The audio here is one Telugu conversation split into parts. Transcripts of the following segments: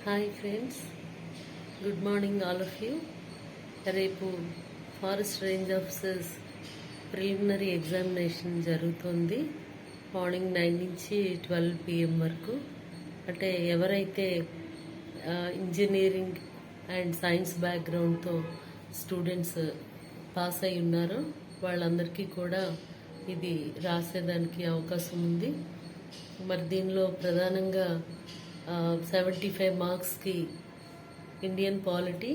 Hi friends, good morning all of you. రేపు forest range officers preliminary examination జరుగుతుంది. మార్నింగ్ 9 నుంచి 12 PM వరకు. అంటే ఎవరైతే ఇంజనీరింగ్ అండ్ సైన్స్ బ్యాక్గ్రౌండ్తో స్టూడెంట్స్ పాస్ అయి ఉన్నారో వాళ్ళందరికీ కూడా ఇది రాసేదానికి అవకాశం ఉంది. మరి దీనిలో ప్రధానంగా 75 మార్క్స్కి Indian polity,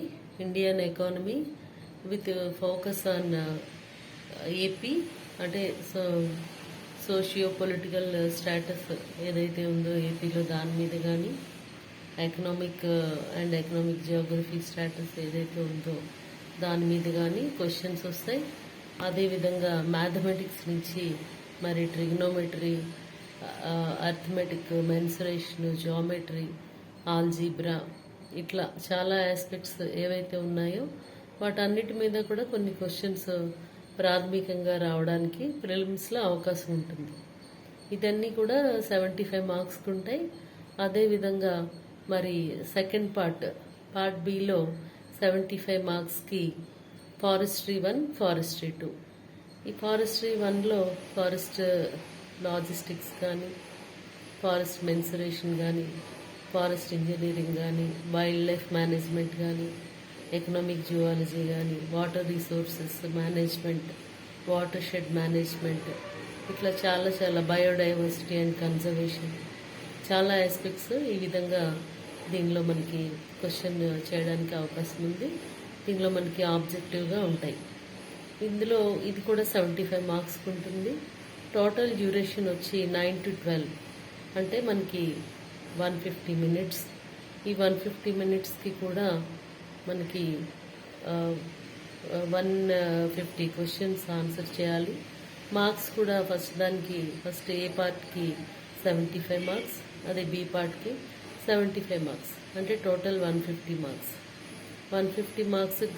Indian economy with focus on AP, అంటే సోషియో పొలిటికల్ స్టేటస్ ఏదైతే ఉందో ఏపీలో దాని మీద కానీ, economic and economic Geography status ఏదైతే ఉందో దాని మీద కానీ క్వశ్చన్స్ వస్తాయి. అదేవిధంగా మ్యాథమెటిక్స్ నుంచి మరి trigonometry, arithmetic, mensuration, geometry, algebra, ఇట్లా చాలా ఆస్పెక్ట్స్ ఏవైతే ఉన్నాయో వాటన్నిటి మీద కూడా కొన్ని క్వశ్చన్స్ ప్రాథమికంగా రావడానికి ప్రిలిమ్స్లో అవకాశం ఉంటుంది. ఇదన్నీ కూడా 75 మార్క్స్కి ఉంటాయి. అదేవిధంగా మరి సెకండ్ పార్ట్ బిలో 75 మార్క్స్కి ఫారెస్ట్రీ 1, ఫారెస్ట్రీ 2. ఈ ఫారెస్ట్రీ 1లో ఫారెస్ట్ లాజిస్టిక్స్ కానీ, ఫారెస్ట్ మెన్సురేషన్ కానీ, ఫారెస్ట్ ఇంజనీరింగ్ కానీ, వైల్డ్ లైఫ్ మేనేజ్మెంట్ కానీ, ఎకనామిక్ జియాలజీ కానీ, water resources management, water shed management, ఇట్లా చాలా బయోడైవర్సిటీ అండ్ కన్జర్వేషన్, చాలా ఆస్పెక్ట్స్ ఈ విధంగా దీనిలో మనకి క్వశ్చన్ చేయడానికి అవకాశం ఉంది. దీనిలో మనకి ఆబ్జెక్టివ్గా ఉంటాయి. ఇందులో ఇది కూడా 75 మార్క్స్కి ఉంటుంది. టోటల్ డ్యూరేషన్ వచ్చి 9 to 12, అంటే మనకి 150 మినిట్స్. ఈ 150 మినిట్స్కి కూడా మనకి 150 క్వశ్చన్స్ ఆన్సర్ చేయాలి. మార్క్స్ కూడా ఫస్ట్ ఏ పార్ట్కి 75 మార్క్స్, అదే బి పార్ట్కి 75 మార్క్స్, అంటే టోటల్ 150 మార్క్స్. 150 మార్క్స్కి